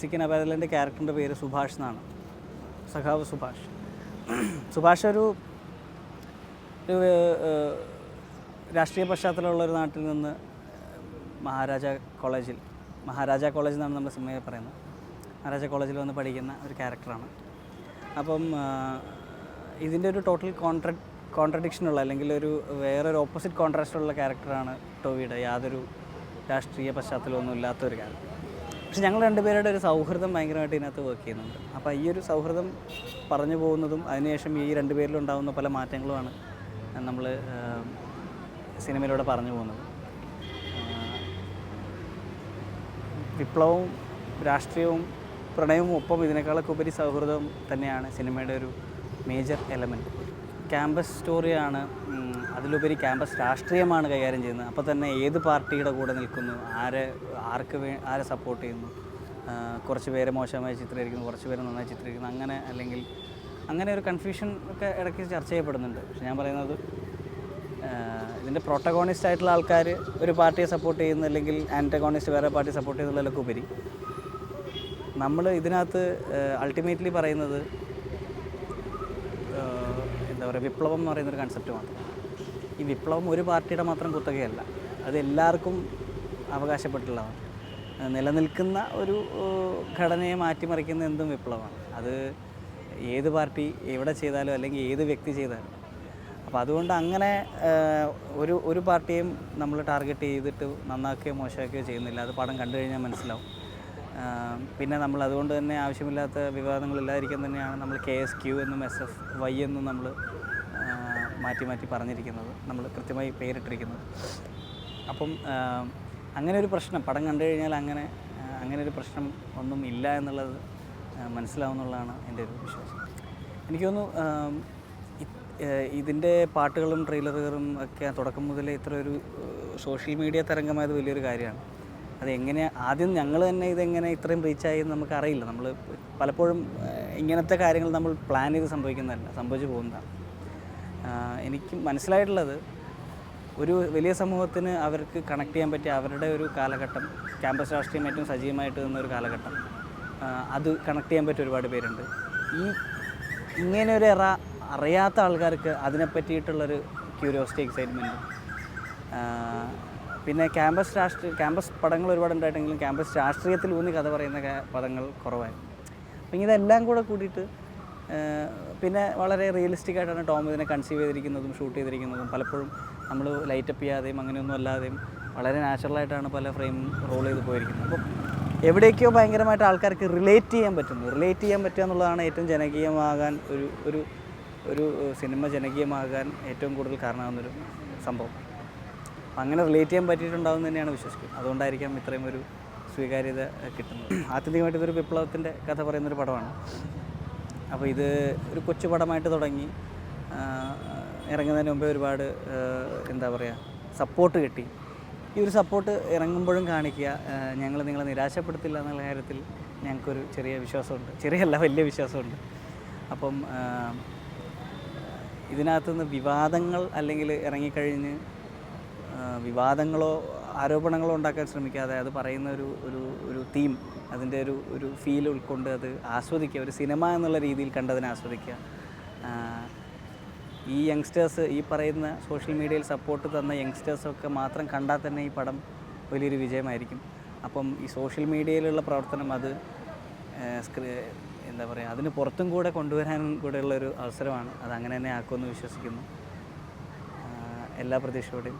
Mexican അപാരലിൻ്റെ ക്യാരക്ടറിൻ്റെ പേര് സുഭാഷ് എന്നാണ്. സഖാവ് സുഭാഷ്. സുഭാഷ് ഒരു രാഷ്ട്രീയ പശ്ചാത്തലമുള്ളൊരു നാട്ടിൽ നിന്ന് മഹാരാജ കോളേജ് എന്നാണ് നമ്മൾ സിനിമയിൽ പറയുന്നത്. മഹാരാജ കോളേജിൽ വന്ന് പഠിക്കുന്ന ഒരു ക്യാരക്ടറാണ്. അപ്പം ഇതിൻ്റെ ഒരു ടോട്ടൽ കോൺട്രഡിക്ഷനുള്ള അല്ലെങ്കിൽ വേറൊരു ഓപ്പോസിറ്റ് കോൺട്രാസ്റ്റുള്ള ക്യാരക്ടറാണ് ടോവിയുടെ. യാതൊരു രാഷ്ട്രീയ പശ്ചാത്തലമൊന്നും ഇല്ലാത്തൊരു ക്യാരക്ടർ. പക്ഷെ ഞങ്ങൾ രണ്ടുപേരുടെ ഒരു സൗഹൃദം ഭയങ്കരമായിട്ട് ഇതിനകത്ത് വർക്ക് ചെയ്യുന്നുണ്ട്. അപ്പോൾ ഈ ഒരു സൗഹൃദം പറഞ്ഞു പോകുന്നതും അതിനുശേഷം ഈ രണ്ടുപേരിലുണ്ടാകുന്ന പല മാറ്റങ്ങളുമാണ് നമ്മൾ സിനിമയിലൂടെ പറഞ്ഞു പോകുന്നത്. വിപ്ലവവും രാഷ്ട്രീയവും പ്രണയവും ഒപ്പം ഇതിനേക്കാളൊക്കെ ഉപരി സൗഹൃദവും തന്നെയാണ് സിനിമയുടെ ഒരു മേജർ എലമെൻറ്റ്. ക്യാമ്പസ് സ്റ്റോറിയാണ്, അതിലുപരി ക്യാമ്പസ് രാഷ്ട്രീയമാണ് കൈകാര്യം ചെയ്യുന്നത്. അപ്പോൾ തന്നെ ഏത് പാർട്ടിയുടെ കൂടെ നിൽക്കുന്നു, ആരെ സപ്പോർട്ട് ചെയ്യുന്നു, കുറച്ച് പേരെ മോശമായി ചിത്രീകരിക്കുന്നു, കുറച്ച് പേരെ നന്നായി ചിത്രീകരിക്കുന്നു, അങ്ങനെ ഒരു കൺഫ്യൂഷൻ ഒക്കെ ഇടയ്ക്ക് ചർച്ച ചെയ്യപ്പെടുന്നുണ്ട്. പക്ഷെ ഞാൻ പറയുന്നത് ഇതിൻ്റെ പ്രൊട്ടഗോണിസ്റ്റ് ആയിട്ടുള്ള ആൾക്കാർ ഒരു പാർട്ടിയെ സപ്പോർട്ട് ചെയ്യുന്ന അല്ലെങ്കിൽ ആൻറ്റഗോണിസ്റ്റ് വേറെ പാർട്ടി സപ്പോർട്ട് ചെയ്യുന്നതിലൊക്കെ ഉപരി നമ്മൾ ഇതിനകത്ത് അൾട്ടിമേറ്റ്ലി പറയുന്നത് എന്താ പറയുക, വിപ്ലവം എന്ന് പറയുന്നൊരു കൺസെപ്റ്റ് മാത്രം. ഈ വിപ്ലവം ഒരു പാർട്ടിയുടെ മാത്രം കുത്തകയല്ല, അത് എല്ലാവർക്കും അവകാശപ്പെട്ടുള്ളതാണ്. നിലനിൽക്കുന്ന ഒരു ഘടനയെ മാറ്റിമറിക്കുന്ന എന്തും വിപ്ലവമാണ്. അത് ഏത് പാർട്ടി എവിടെ ചെയ്താലും അല്ലെങ്കിൽ ഏത് വ്യക്തി ചെയ്താലും. അപ്പോൾ അതുകൊണ്ട് അങ്ങനെ ഒരു പാർട്ടിയും നമ്മൾ ടാർഗറ്റ് ചെയ്തിട്ട് നന്നാക്കുകയോ മോശമാക്കുകയോ ചെയ്യുന്നില്ല. അത് പടം കണ്ടു കഴിഞ്ഞാൽ മനസ്സിലാവും. പിന്നെ നമ്മൾ അതുകൊണ്ട് തന്നെ ആവശ്യമില്ലാത്ത വിവാദങ്ങളില്ലാതിരിക്കാൻ തന്നെയാണ് നമ്മൾ KSQ എന്നും SFY എന്നും നമ്മൾ മാറ്റി പറഞ്ഞിരിക്കുന്നത്, നമ്മൾ കൃത്യമായി പേരിട്ടിരിക്കുന്നത്. അപ്പം അങ്ങനെ ഒരു പ്രശ്നം പടം കണ്ടു കഴിഞ്ഞാൽ അങ്ങനെ ഒരു പ്രശ്നം ഒന്നും ഇല്ല എന്നുള്ളത് മനസ്സിലാവുന്നുള്ളതാണ് എൻ്റെ ഒരു വിശ്വാസം. എനിക്ക് തോന്നുന്നു ഇതിൻ്റെ പാട്ടുകളും ട്രെയിലറുകളും ഒക്കെ തുടക്കം മുതലേ ഇത്ര ഒരു സോഷ്യൽ മീഡിയ തരംഗമായത് വലിയൊരു കാര്യമാണ്. ആദ്യം ഞങ്ങൾ തന്നെ ഇതെങ്ങനെ ഇത്രയും റീച്ചായി എന്ന് നമുക്കറിയില്ല. നമ്മൾ പലപ്പോഴും ഇങ്ങനത്തെ കാര്യങ്ങൾ നമ്മൾ പ്ലാൻ ചെയ്ത് സംഭവിച്ചു പോകുന്നതാണ്. എനിക്ക് മനസ്സിലായിട്ടുള്ളത് ഒരു വലിയ സമൂഹത്തിന് അവർക്ക് കണക്ട് ചെയ്യാൻ പറ്റിയ അവരുടെ ഒരു കാലഘട്ടം, ക്യാമ്പസ് രാഷ്ട്രീയം ഏറ്റവും സജീവമായിട്ട് നിന്നൊരു കാലഘട്ടം, അത് കണക്ട് ചെയ്യാൻ പറ്റിയ ഒരുപാട് പേരുണ്ട്. ഇങ്ങനെയൊരു അറിയാത്ത ആൾക്കാർക്ക് അതിനെപ്പറ്റിയിട്ടുള്ളൊരു ക്യൂരിയോസിറ്റി, എക്സൈറ്റ്മെൻറ്റും, പിന്നെ ക്യാമ്പസ് പടങ്ങൾ ഒരുപാടുണ്ടായിട്ടെങ്കിലും ക്യാമ്പസ് രാഷ്ട്രീയത്തിൽ ഊന്നി കഥ പറയുന്ന പദങ്ങൾ കുറവായിരുന്നു. അപ്പം ഇതെല്ലാം കൂടെ കൂടിയിട്ട് പിന്നെ വളരെ റിയലിസ്റ്റിക് ആയിട്ടാണ് ടോം ഇതിനെ കൺസീവ് ചെയ്തിരിക്കുന്നതും ഷൂട്ട് ചെയ്തിരിക്കുന്നതും. പലപ്പോഴും നമ്മൾ ലൈറ്റപ്പ് ചെയ്യാതെയും അങ്ങനെയൊന്നും അല്ലാതെയും വളരെ നാച്ചുറലായിട്ടാണ് പല ഫ്രെയിം റോൾ ചെയ്ത് പോയിരിക്കുന്നത്. അപ്പം എവിടേക്കോ ഭയങ്കരമായിട്ട് ആൾക്കാർക്ക് റിലേറ്റ് ചെയ്യാൻ പറ്റുക എന്നുള്ളതാണ് ഏറ്റവും ജനകീയമാകാൻ ഒരു സിനിമ ജനകീയമാകാൻ ഏറ്റവും കൂടുതൽ കാരണമാകുന്നൊരു സംഭവം. അങ്ങനെ റിലേറ്റ് ചെയ്യാൻ പറ്റിയിട്ടുണ്ടാവും തന്നെയാണ് വിശ്വസിക്കുന്നത്. അതുകൊണ്ടായിരിക്കാം ഇത്രയും ഒരു സ്വീകാര്യത കിട്ടുന്നത്. ആത്യന്തികമായിട്ട് ഇതൊരു വിപ്ലവത്തിൻ്റെ കഥ പറയുന്നൊരു പടമാണ്. അപ്പോൾ ഇത് ഒരു കൊച്ചു പടമായിട്ട് തുടങ്ങി ഇറങ്ങുന്നതിന് മുമ്പേ ഒരുപാട് എന്താ പറയുക സപ്പോർട്ട് കിട്ടി. ഈ ഒരു സപ്പോർട്ട് ഇറങ്ങുമ്പോഴും കാണിക്കുക, ഞങ്ങൾ നിങ്ങളെ നിരാശപ്പെടുത്തില്ല എന്നുള്ള കാര്യത്തിൽ ഞങ്ങൾക്കൊരു ചെറിയ വിശ്വാസമുണ്ട്. വലിയ വിശ്വാസമുണ്ട്. അപ്പം ഇതിനകത്തുനിന്ന് വിവാദങ്ങൾ അല്ലെങ്കിൽ ഇറങ്ങിക്കഴിഞ്ഞ് വിവാദങ്ങളോ ആരോപണങ്ങളോ ഉണ്ടാക്കാൻ ശ്രമിക്കാതെ അത് പറയുന്ന ഒരു തീം, അതിൻ്റെ ഒരു ഫീൽ ഉൾക്കൊണ്ട് അത് ആസ്വദിക്കുക, ഒരു സിനിമ എന്നുള്ള രീതിയിൽ കണ്ടതിനെ ആസ്വദിക്കുക. ഈ യങ്സ്റ്റേഴ്സ്, ഈ പറയുന്ന സോഷ്യൽ മീഡിയയിൽ സപ്പോർട്ട് തന്ന യങ്സ്റ്റേഴ്സൊക്കെ മാത്രം കണ്ടാൽ തന്നെ ഈ പടം വലിയൊരു വിജയമായിരിക്കും. അപ്പം ഈ സോഷ്യൽ മീഡിയയിലുള്ള പ്രവർത്തനം അത് എന്താ പറയുക, അതിന് പുറത്തും കൂടെ കൊണ്ടുവരാനും കൂടെയുള്ളൊരു അവസരമാണ്. അത് അങ്ങനെ തന്നെ ആക്കുമെന്ന് വിശ്വസിക്കുന്നു. എല്ലാ പ്രതീക്ഷയോടെയും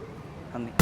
നന്ദി.